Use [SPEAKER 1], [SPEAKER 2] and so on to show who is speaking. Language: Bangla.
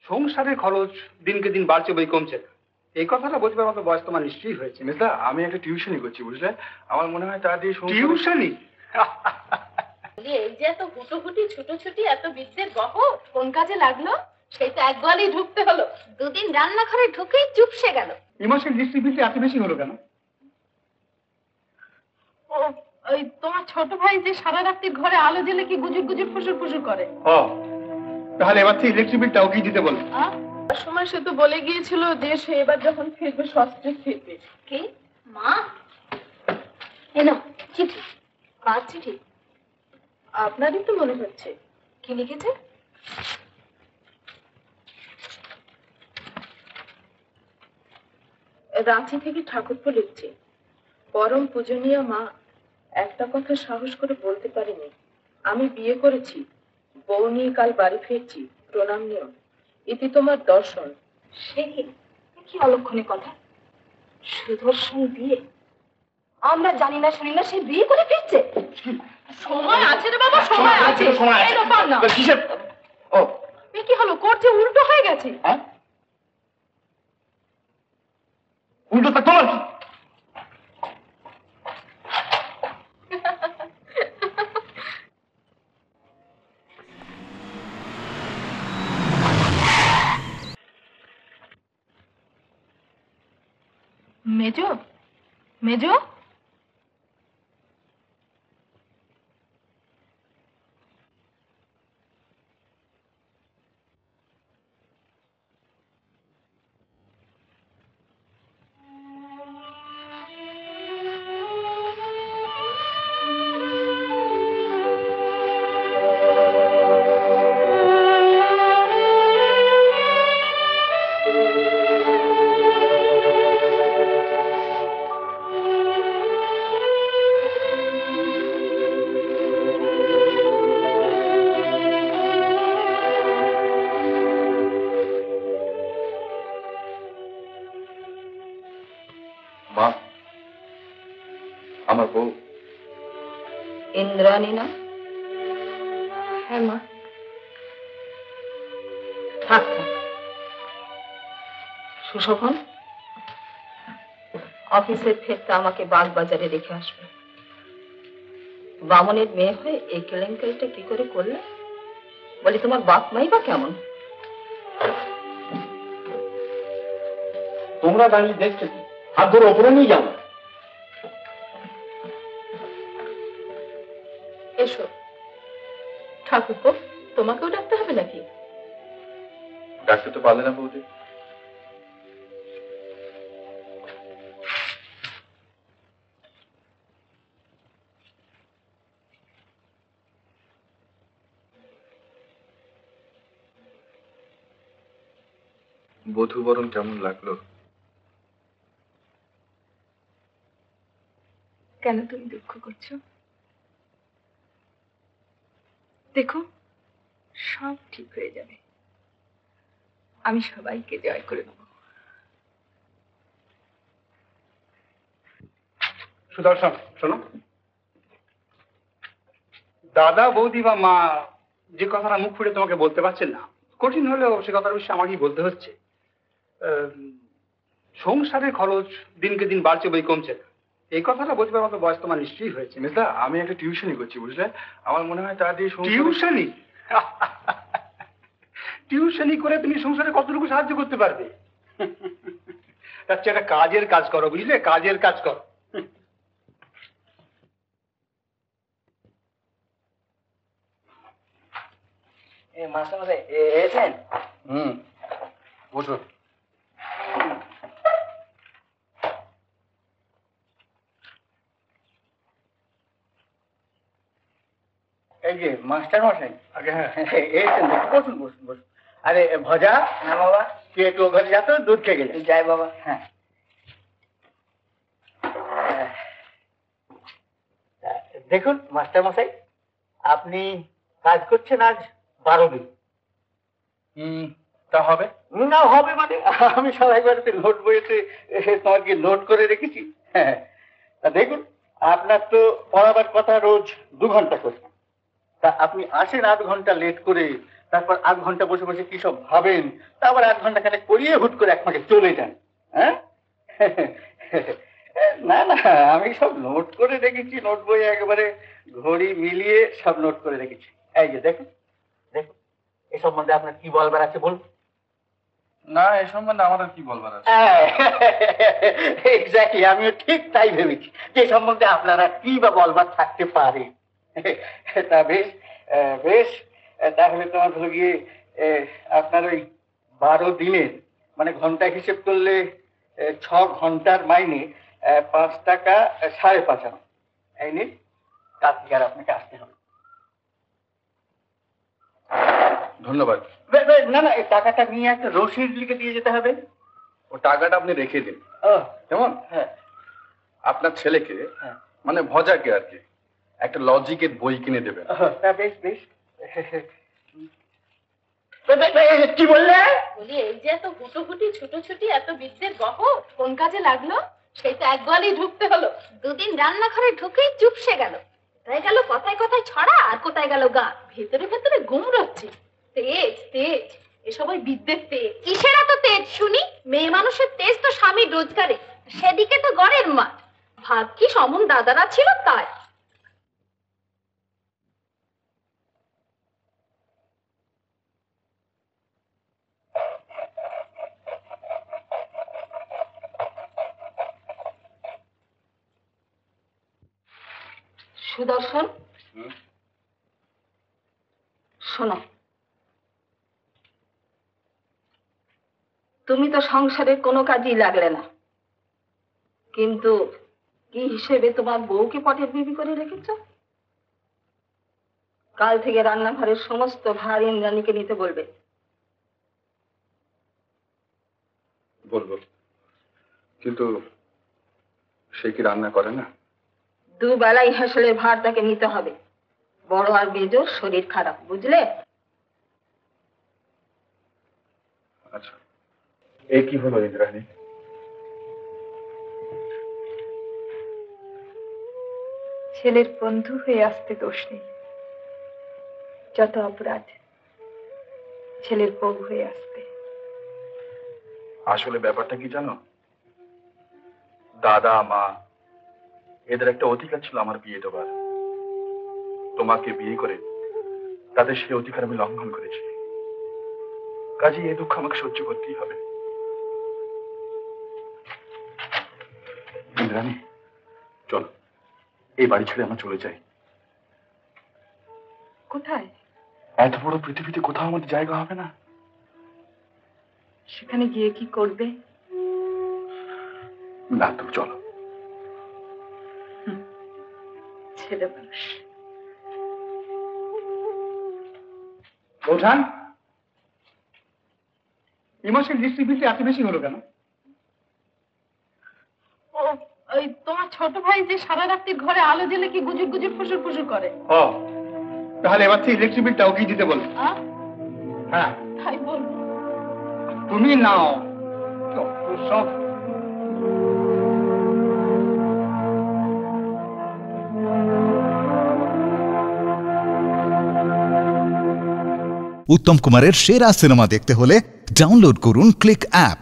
[SPEAKER 1] সংসারের খরচ দিনকে দিন বাড়ছে, বই কমছে না। এই কথাটা বুঝবার মতো বয়স তোমার নিশ্চয়ই হয়েছে।
[SPEAKER 2] মেজদা, আমি একটা টিউশনই করছি, বুঝলে? আমার মনে হয় তা দিয়ে
[SPEAKER 1] টিউশনই?
[SPEAKER 3] এই যে এত হুটোহুটি ছুটোছুটি এত বিদ্যের বহ কোন কাজে লাগলো? সেই তো একবারই ঢুকতে হলো, দুদিন রান্নাঘরে ঢুকেই চুপসে গেল।
[SPEAKER 1] এই মাসের ডিস্ট্রিবিউশন এত বেশি হলো কেন?
[SPEAKER 3] ও, ওই তোমার ছোট ভাই যে সারা রাত্রি ঘরে আলো জ্বেলে কি গুজুর গুজুর ফুসুর ফুসুর করে।
[SPEAKER 1] ও, তাহলে এবার থেকে ইলেকট্রিক বিলটা ওকেই দিতে বলো।
[SPEAKER 3] সময় সে তো বলে গিয়েছিল যে সে এবার যখন ফিরবে সস্ত্রে ফিরবে। কি মা? এনো চিঠি। কার চিঠি? আপনারই তো মনে হচ্ছে। কি লিখেছে? রাঁচি থেকে ঠাকুরপো লিখছে, পরম পূজনীয় মা, একটা কথা সাহস করে বলতে পারিনি। আমি বিয়ে করেছি, বউ নিয়ে কাল বাড়ি ফিরছি, প্রণাম নিও। ইতি তোমার দর্শন। সে কি অলক্ষণে কথা! সুদর্শন বিয়ে? আমরা জানি না শুনি না সে বিয়ে করে ফিরছে। সময় আছে রে বাবা, সময় আছে। এই ব্যাপার না।
[SPEAKER 1] কিসের? ও,
[SPEAKER 3] কি হলো? করছে উল্টো হয়ে গেছে।
[SPEAKER 1] উল্টোটা তোমার কি?
[SPEAKER 3] মেজো, মেজো,
[SPEAKER 2] মা, আমার বউ
[SPEAKER 3] ইন্দ্রাণী না? হ্যাঁ মা। থাক থাক। সুশোভন, অফিসের ফেরতে আমাকে বাগবাজারে রেখে আসবে। বামনের মেয়ে হয়ে এই কেলেঙ্কারিটা কি করে করলে? বলি তোমার বাপ মাই বা কেমন?
[SPEAKER 1] তোমরা দাঁড়িয়ে দেখছো কি? হাত ধরে ওপরে নিয়ে যাও।
[SPEAKER 3] এসো ঠাকুরপো, তোমাকেও ডাকতে হবে নাকি?
[SPEAKER 2] ডাকতে তো পারলে না বৌদি। বধূবরণ কেমন লাগলো?
[SPEAKER 3] কেন তুমি দুঃখ করছো? দেখো, সব ঠিক হয়ে যাবে। আমি সবাইকে জয় করে দেবো।
[SPEAKER 1] সুদর্শন, শোনো, দাদা বৌদি বা মা যে কথাটা মুখ ফুটে তোমাকে বলতে পারছেন না, কঠিন হলেও সে কথাটা অবশ্যই আমাকেই বলতে হচ্ছে। সংসারের খরচ দিনকে দিন বাড়ছে, বই কমছে না। এই কথাটা বুঝবার মতো বয়স তোমার নিশ্চয়ই হয়েছে।
[SPEAKER 2] মেজদা, আমি একটা টিউশনই করছি, বুঝলে? আমার মনে হয় তা দিয়ে
[SPEAKER 1] টিউশনই? টিউশনই করে তুমি সংসারে কতটুকু সাহায্য করতে পারবে? তার চেয়ে একটা কাজের কাজ করো, বুঝলে? কাজের কাজ করো।
[SPEAKER 4] মাস্টারমশাই এসেছেন?
[SPEAKER 1] বসো।
[SPEAKER 4] এই যে মাস্টারমশাই।
[SPEAKER 1] আগে হ্যাঁ,
[SPEAKER 4] এসেছেন, বসুন বসুন বসুন। আরে ভজা। হ্যাঁ বাবা। তুই একটু ঘরে যা তো, দুধ খেয়ে গেলে। যাই বাবা। হ্যাঁ, দেখুন মাস্টারমশাই, আপনি কাজ করছেন আজ 12 দিন।
[SPEAKER 1] তা হবে
[SPEAKER 4] না? হবে মানে আমি সবাই বাড়িতে নোট বইয়েতে তোমাকে নোট করে রেখেছি। হ্যাঁ, তা দেখুন, আপনার তো পড়াবার কথা রোজ 2 ঘন্টা করে, তা আপনি আসেন 8 ঘন্টা লেট করে, তারপর 8 ঘন্টা বসে বসে কি সব ভাবেন, তারপর 8 ঘন্টা খানে পড়িয়ে হুট করে এক ফাঁকে চলে যান। হ্যাঁ না না, আমি সব নোট করে রেখেছি, নোট বইয়ে একেবারে ঘড়ি মিলিয়ে সব নোট করে রেখেছি। এই যে দেখুন দেখুন, এ সম্বন্ধে আপনার কি বলবার আছে বলুন।
[SPEAKER 2] না, এ সম্বন্ধে আমার আর কি বলবার আছে?
[SPEAKER 4] এক্স্যাক্টলি, আমিও ঠিক তাই ভেবেছি যে সম্বন্ধে আপনারা কি বা বলবার থাকতে পারে। তা বেশ বেশ, তাহলে তোমার হলো গিয়ে আপনার ওই 12 দিনের মানে ঘন্টা হিসেব করলে 6 ঘন্টার মাইনে 5 টাকা 5.5 আনা। এই নিন, কাল থেকে আর আপনাকে আসতে হবে।
[SPEAKER 2] ধন্যবাদ।
[SPEAKER 4] না না, এই টাকাটা নিয়ে একটা রসিদ লিখে দিয়ে যেতে হবে।
[SPEAKER 2] ও টাকাটা আপনি রেখে দিন। কেমন?
[SPEAKER 4] হ্যাঁ
[SPEAKER 2] আপনার ছেলেকে,
[SPEAKER 4] হ্যাঁ,
[SPEAKER 2] মানে ভজাকে আর কি, একটা লজিকের বই কিনে দেবেন।
[SPEAKER 4] তা বেশ বেশ। কি বললে?
[SPEAKER 3] বলি এই যে এত হুটোহুটি ছুটোছুটি, এত বিদ্যের বহ কোন কাজে লাগলো? সেই তো একবারই ঢুকতে হলো।
[SPEAKER 5] 2 দিন রান্নাঘরে ঢুকেই চুপসে গেল। কোথায় গেল কথায় কথায় ছড়া, আর কোথায় গেল গান।
[SPEAKER 3] ভেতরে ভেতরে গুমড়াচ্ছে। তেজ তেজ, এসব ওই বিদ্যের তেজ।
[SPEAKER 5] কিসের এত তেজ শুনি? মেয়ে মানুষের তেজ তো স্বামীর রোজগারে, সেদিকে তো গড়ের মাঠ।
[SPEAKER 3] ভাগ্যি সমন দাদারা ছিল তাই। সুদর্শন, শোনো, তুমি তো সংসারে কোনো কাজই লাগলে না, কিন্তু কি হিসেবে তোমার বউকে পটের বিবি করে রেখেছ? কাল থেকে রান্নাঘরের সমস্ত ভার ইন্দ্রাণীকে নিতে বলবে।
[SPEAKER 2] বলবো, কিন্তু সে কি রান্না করে না?
[SPEAKER 3] 2 বেলাই হাসলের ভার তাকে নিতে হবে। বড় আর মেজর শরীর খারাপ, বুঝলে?
[SPEAKER 2] আচ্ছা, এ কি হলো ইন্দ্রাণী?
[SPEAKER 6] ছেলের বন্ধু হয়ে আসতে দোষ নেই, যত অপরাধ ছেলের বউ হয়ে আসতে।
[SPEAKER 2] আসলে ব্যাপারটা কি জানো, দাদা মা এদের একটা অধিকার ছিল আমার বিয়ে দেবার। তোমাকে বিয়ে করে তাদের সেই অধিকার আমি লঙ্ঘন করেছি। কাজেই এই দুঃখ আমাকে সহ্য করতেই হবে। ইন্দ্রাণী, চল, এই বাড়ি ছেড়ে আমরা চলে যাই।
[SPEAKER 6] কোথায়?
[SPEAKER 2] এত বড় পৃথিবীতে কোথাও আমাদের জায়গা হবে না।
[SPEAKER 6] সেখানে গিয়ে কি করবে?
[SPEAKER 2] না, তুমি চলো।
[SPEAKER 6] ছেলে মানুষ।
[SPEAKER 1] বৌঠান, এই মাসের ইলেকট্রিক বিলটা এত বেশি হলো কেন?
[SPEAKER 3] ও, ওই তোমার ছোট ভাই যে সারা রাত্রি ঘরে আলো জ্বেলে কি গুজুর গুজুর ফুসুর ফুসুর করে।
[SPEAKER 1] ও, তাহলে এবার থেকে ইলেকট্রিক বিলটা ওকেই দিতে বলো। হ্যাঁ,
[SPEAKER 3] তাই বলবো।
[SPEAKER 1] তুমি নাও সব।
[SPEAKER 7] উত্তম কুমারের সেরা সিনেমা দেখতে হলে ডাউনলোড করুন ক্লিক অ্যাপ।